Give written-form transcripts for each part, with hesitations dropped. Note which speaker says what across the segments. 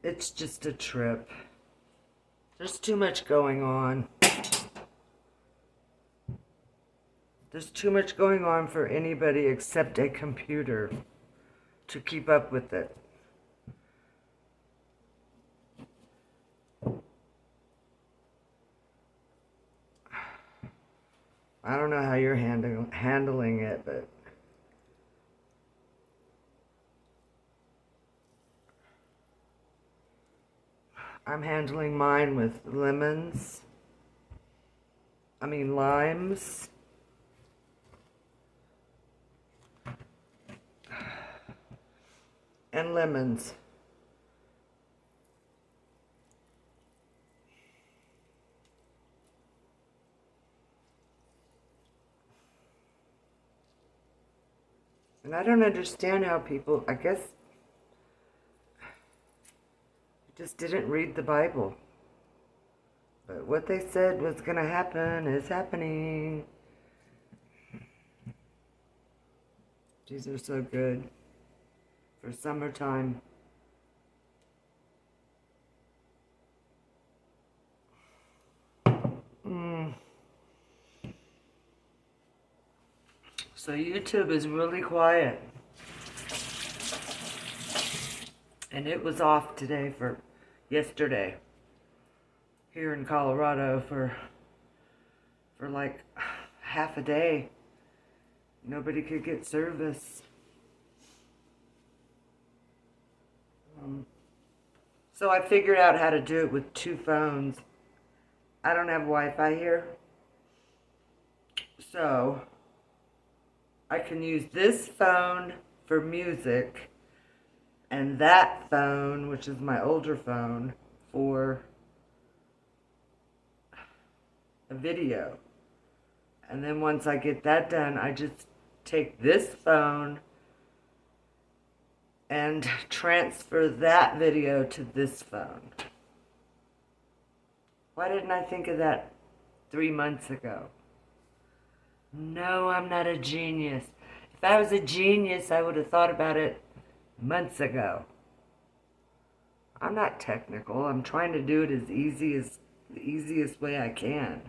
Speaker 1: It's just a trip. There's too much going on. There's too much going on for anybody except a computer to keep up with it. I don't know how you're handling it, but I'm handling mine with limes, and lemons. And I don't understand how people, I guess, just didn't read the Bible. But what they said was going to happen is happening. These are so good for summertime. So YouTube is really quiet. And it was off yesterday here in Colorado for like half a day. Nobody could get service. So I figured out how to do it with two phones. I don't have Wi-Fi here. So I can use this phone for music and that phone, which is my older phone, for a video. And then once I get that done, I just take this phone and transfer that video to this phone. Why didn't I think of that 3 months ago? No, I'm not a genius. If I was a genius, I would have thought about it months ago. I'm not technical. I'm trying to do it the easiest way I can.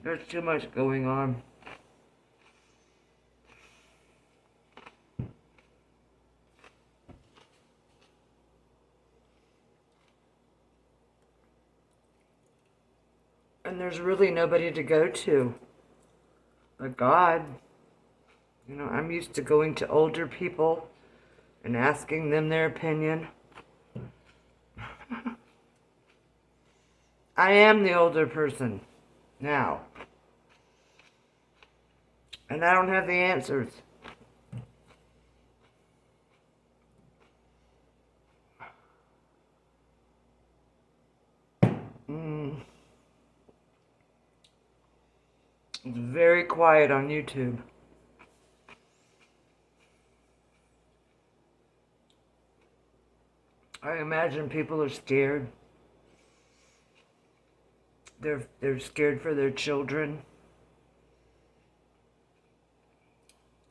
Speaker 1: There's too much going on. And there's really nobody to go to but God. You know, I'm used to going to older people and asking them their opinion. I am the older person now. And I don't have the answers. It's very quiet on YouTube. I imagine people are scared. They're scared for their children,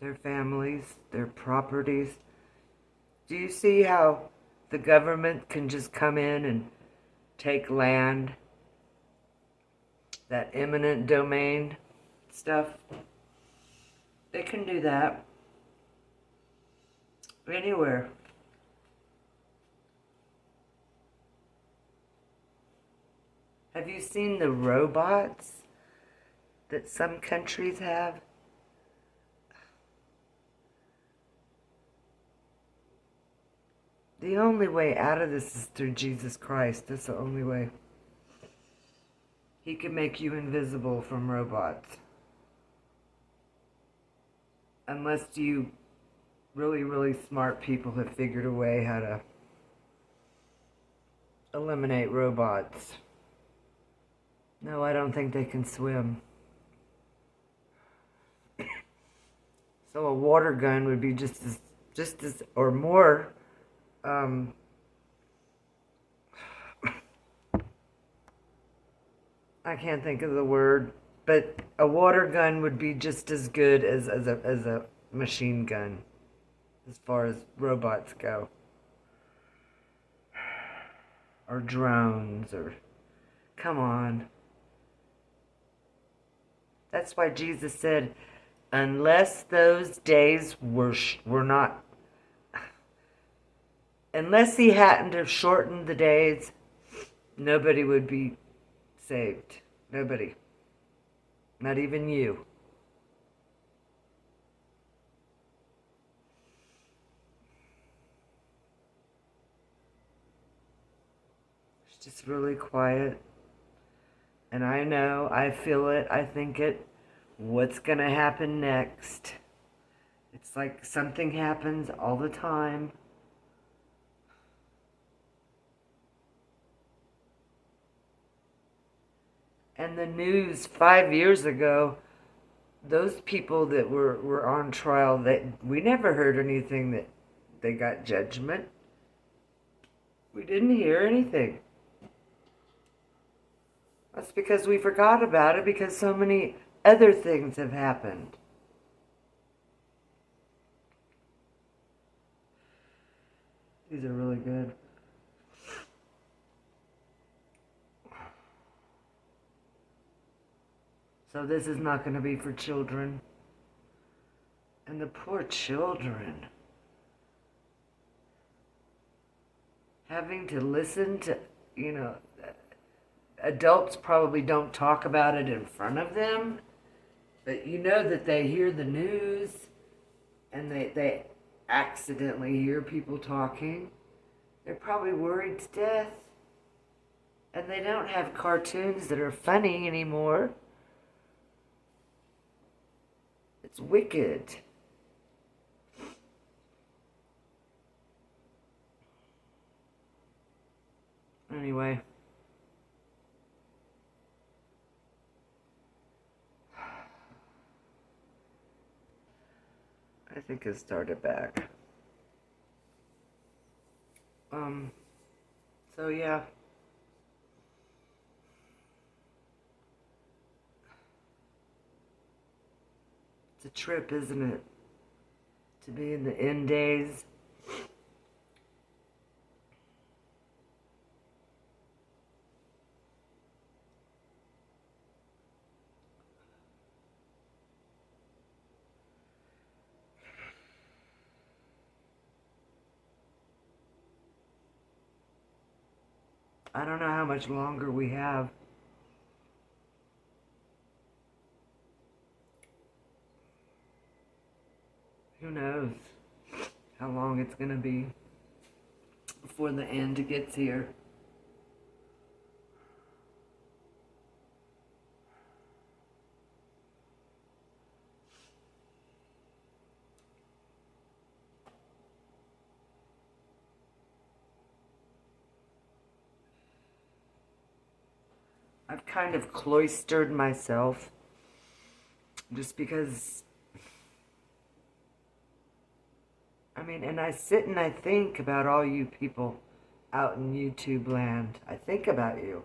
Speaker 1: their families, their properties. Do you see how the government can just come in and take land? That eminent domain stuff. They can do that anywhere. Have you seen the robots that some countries have? The only way out of this is through Jesus Christ. That's the only way. He can make you invisible from robots. Unless you really, really smart people have figured a way how to eliminate robots. No, I don't think they can swim. So a water gun would be just as, or more, I can't think of the word, but a water gun would be just as good as machine gun as far as robots go, or drones, or come on. That's why Jesus said, unless those days were not, unless he hadn't have shortened the days, nobody would be saved. Nobody. Not even you. It's just really quiet. And I know, I feel it, I think it. What's going to happen next? It's like something happens all the time. And the news 5 years ago, those people that were on trial, we never heard anything that they got judgment. We didn't hear anything. That's because we forgot about it because so many other things have happened. These are really good. So this is not going to be for children. And the poor children. Having to listen to, adults probably don't talk about it in front of them, but you know that they hear the news and they accidentally hear people talking. They're probably worried to death. And they don't have cartoons that are funny anymore. It's wicked. Anyway. I think it started back. So yeah. It's a trip, isn't it? To be in the end days. I don't know how much longer we have. Who knows how long it's going to be before the end gets here. I've kind of cloistered myself just because, and I sit and I think about all you people out in YouTube land. I think about you.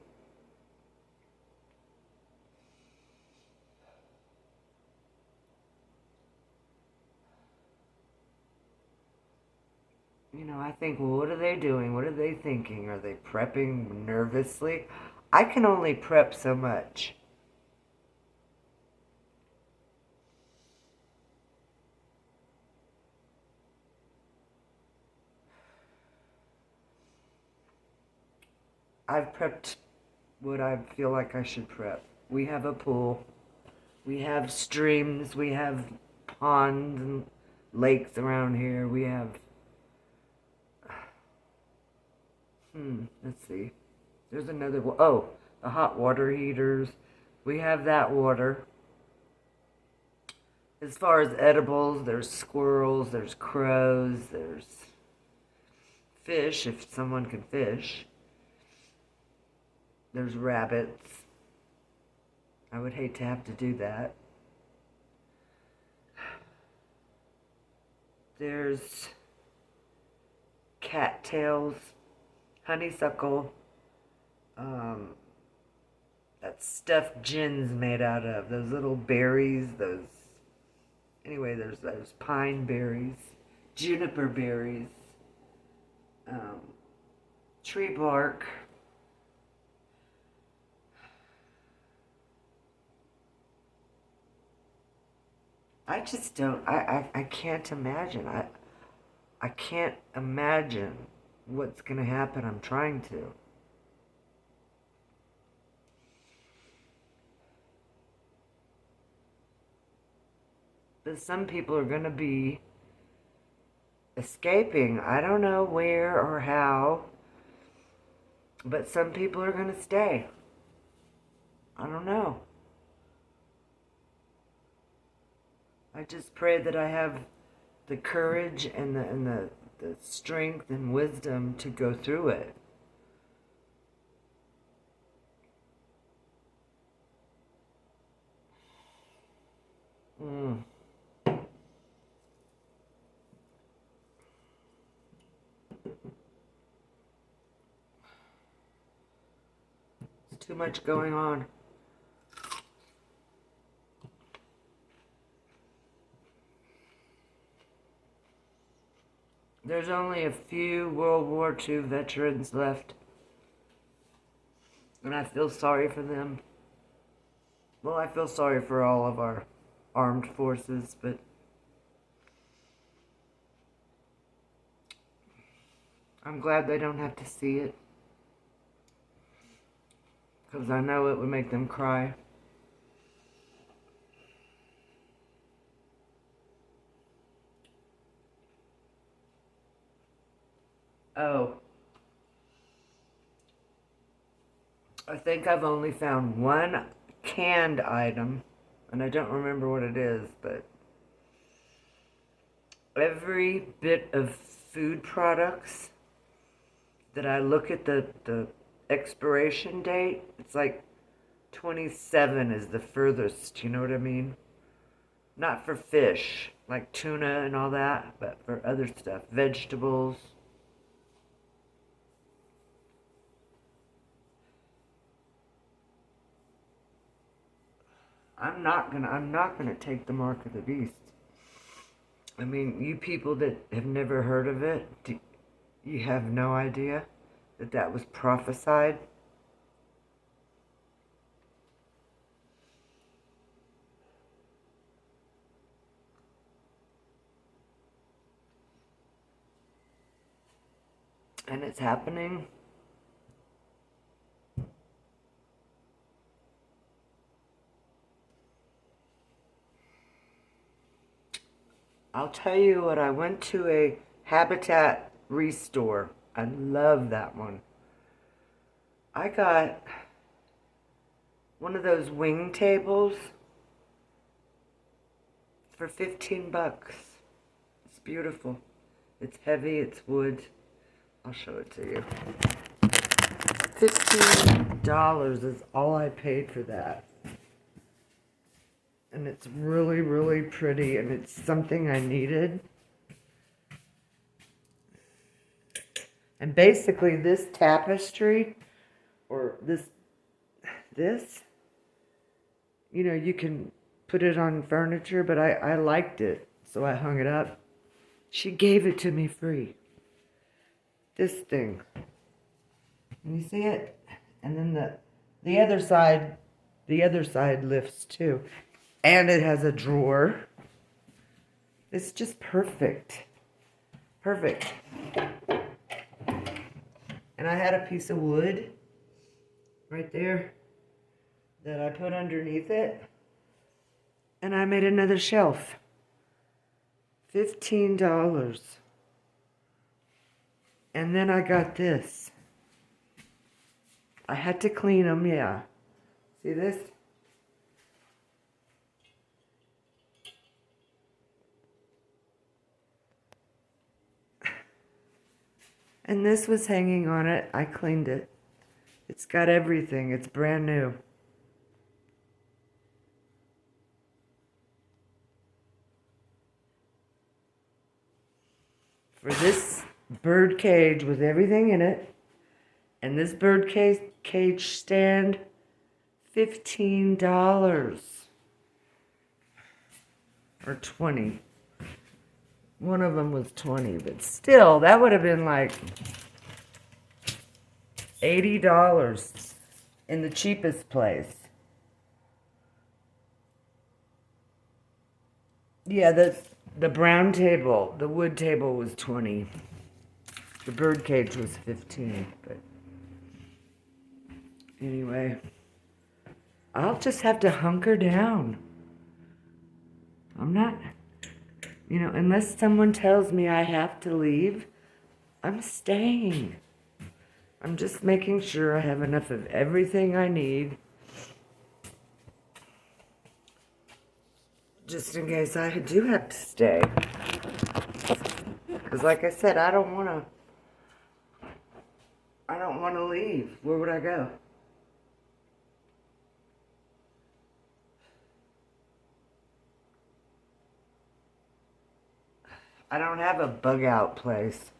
Speaker 1: I think, well, what are they doing? What are they thinking? Are they prepping nervously? I can only prep so much. I've prepped what I feel like I should prep. We have a pool. We have streams. We have ponds and lakes around here. We have... let's see. There's another one. Oh, the hot water heaters. We have that water. As far as edibles, there's squirrels, there's crows, there's fish, if someone can fish. There's rabbits. I would hate to have to do that. There's cattails, honeysuckle, that stuff gin's made out of, those little berries, those Anyway, there's pine berries, juniper berries, um, tree bark. I just don't. I can't imagine. I can't imagine what's gonna happen. I'm trying to. But some people are gonna be escaping. I don't know where or how, but some people are gonna stay. I don't know. I just pray that I have the courage and the strength and wisdom to go through it. Mm. It's too much going on. There's only a few World War II veterans left, and I feel sorry for them. Well, I feel sorry for all of our armed forces, but I'm glad they don't have to see it, because I know it would make them cry. Oh, I think I've only found one canned item, and I don't remember what it is, but every bit of food products that I look at the expiration date, it's like 27 is the furthest, you know what I mean? Not for fish, like tuna and all that, but for other stuff, vegetables. I'm not gonna take the mark of the beast. I mean, you people that have never heard of it, you have no idea that that was prophesied. And it's happening. I'll tell you what, I went to a Habitat Restore. I love that one. I got one of those wing tables for 15 bucks. It's beautiful. It's heavy, it's wood. I'll show it to you. $15 is all I paid for that. And it's really, really pretty, and it's something I needed. And basically this tapestry, or this, you can put it on furniture, but I liked it, so I hung it up. She gave it to me free. This thing. Can you see it? And then the other side lifts too. And it has a drawer. It's just perfect. Perfect. And I had a piece of wood right there that I put underneath it. And I made another shelf. $15. And then I got this. I had to clean them, yeah. See this? And this was hanging on it. I cleaned it. It's got everything. It's brand new. For this bird cage with everything in it, and this bird cage stand, $15. or 20. One of them was 20, but still, that would have been like $80 in the cheapest place. Yeah, the brown table, the wood table was 20. The bird cage was 15, but anyway, I'll just have to hunker down. I'm not, unless someone tells me I have to leave, I'm staying. I'm just making sure I have enough of everything I need, just in case I do have to stay. Because like I said, I don't want to leave. Where would I go? I don't have a bug out place.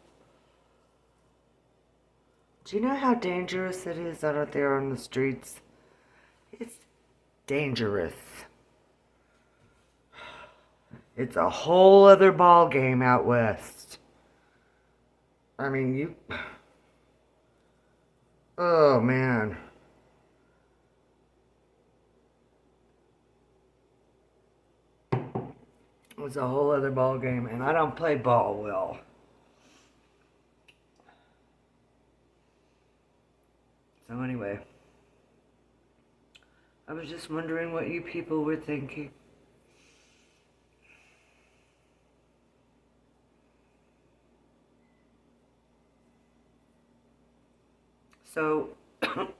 Speaker 1: Do you know how dangerous it is out there on the streets? It's dangerous. It's a whole other ball game out west. I mean, oh man. It's a whole other ball game, and I don't play ball well. So anyway, I was just wondering what you people were thinking. So,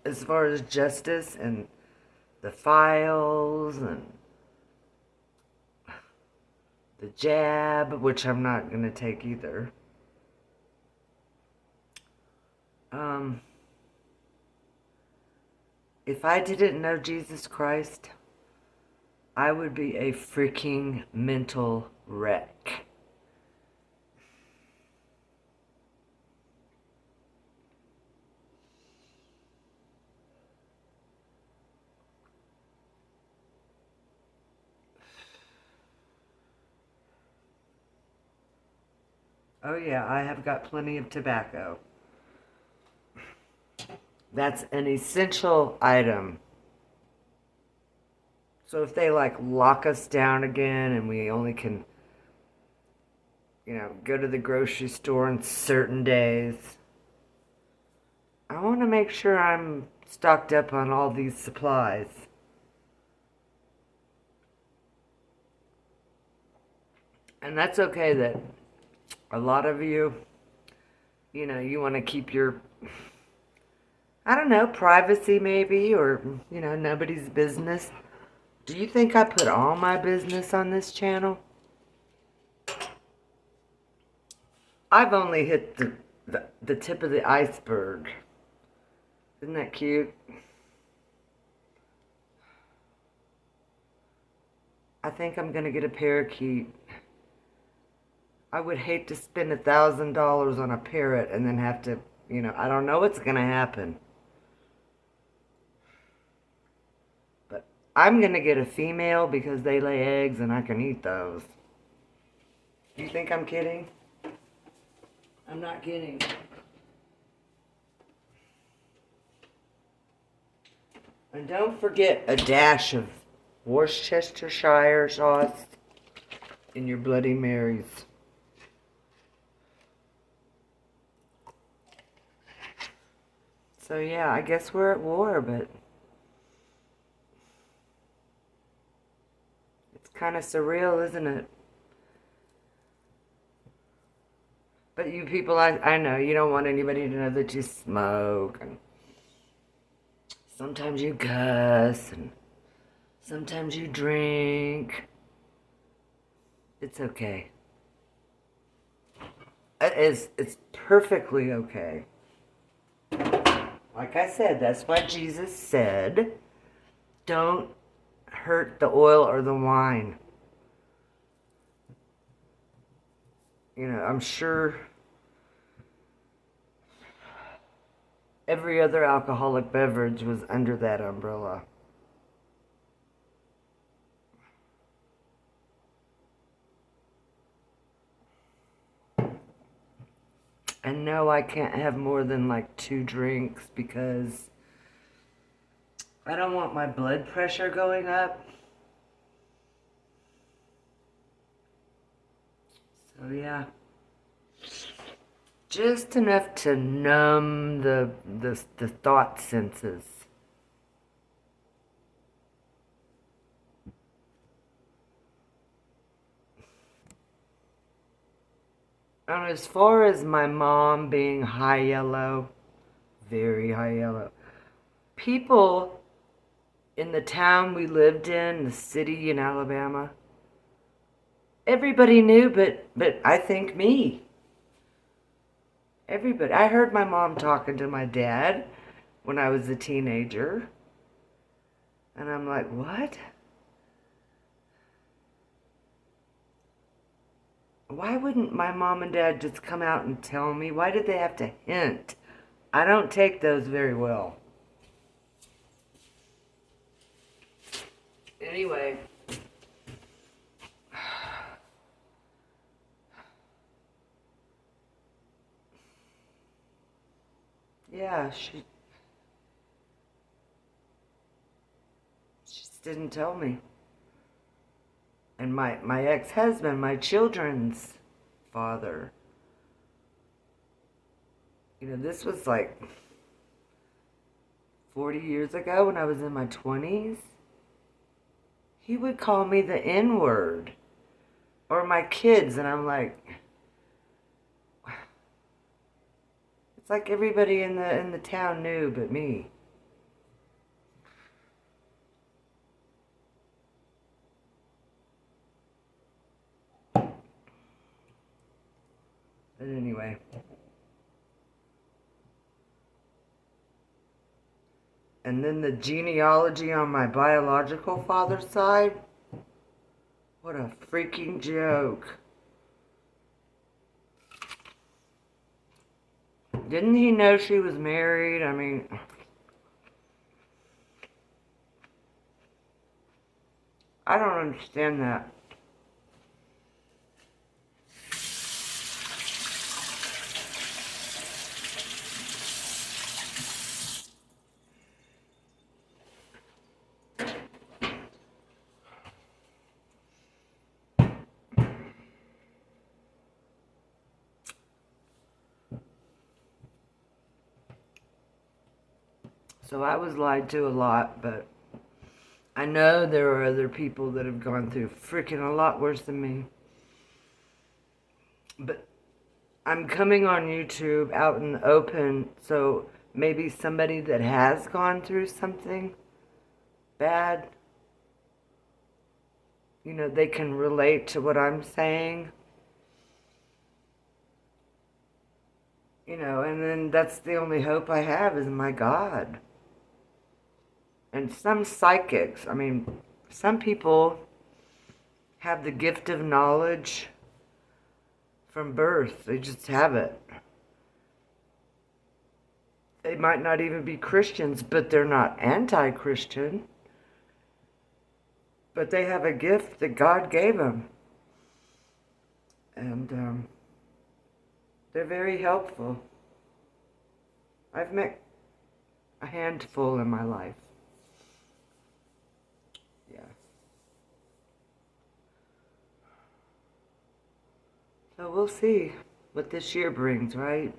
Speaker 1: as far as justice and the files and the jab, which I'm not going to take either. If I didn't know Jesus Christ, I would be a freaking mental wreck. Oh yeah, I have got plenty of tobacco. That's an essential item. So if they lock us down again and we only can, go to the grocery store on certain days, I want to make sure I'm stocked up on all these supplies. And that's okay that a lot of you, you want to keep your, I don't know, privacy maybe, or, nobody's business. Do you think I put all my business on this channel? I've only hit the tip of the iceberg. Isn't that cute? I think I'm going to get a parakeet. I would hate to spend $1,000 on a parrot and then have to, I don't know what's going to happen. But I'm going to get a female because they lay eggs and I can eat those. You think I'm kidding? I'm not kidding. And don't forget a dash of Worcestershire sauce in your Bloody Marys. So yeah, I guess we're at war, but it's kind of surreal, isn't it? But you people, I know, you don't want anybody to know that you smoke, and sometimes you cuss, and sometimes you drink. It's okay. It's perfectly okay. Like I said, that's why Jesus said, don't hurt the oil or the wine. I'm sure every other alcoholic beverage was under that umbrella. And no, I can't have more than like 2 drinks because I don't want my blood pressure going up. So yeah. Just enough to numb the thought senses. And as far as my mom being high yellow, very high yellow, people in the town we lived in, the city in Alabama, everybody knew, but I think me. Everybody. I heard my mom talking to my dad when I was a teenager. And I'm like, what? Why wouldn't my mom and dad just come out and tell me? Why did they have to hint? I don't take those very well. Anyway. Yeah, she just didn't tell me. And my ex-husband, my children's father, this was like 40 years ago when I was in my 20s. He would call me the N-word. Or my kids, and I'm like, it's like everybody in the town knew but me. But anyway. And then the genealogy on my biological father's side. What a freaking joke. Didn't he know she was married? I mean, I don't understand that. So I was lied to a lot, but I know there are other people that have gone through freaking a lot worse than me. But I'm coming on YouTube out in the open, so maybe somebody that has gone through something bad, they can relate to what I'm saying. And then that's the only hope I have is my God. And some psychics, I mean, some people have the gift of knowledge from birth. They just have it. They might not even be Christians, but they're not anti-Christian. But they have a gift that God gave them. And they're very helpful. I've met a handful in my life. Yeah. So we'll see what this year brings, right?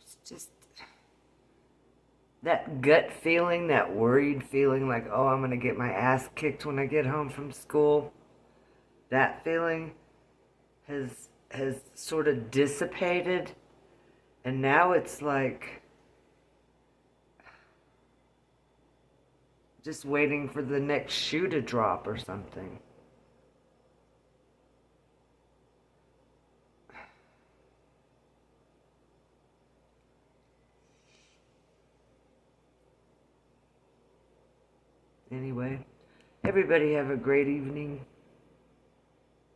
Speaker 1: It's just that gut feeling, that worried feeling like, oh, I'm going to get my ass kicked when I get home from school. That feeling has sort of dissipated. And now it's like just waiting for the next shoe to drop or something. Anyway, everybody have a great evening.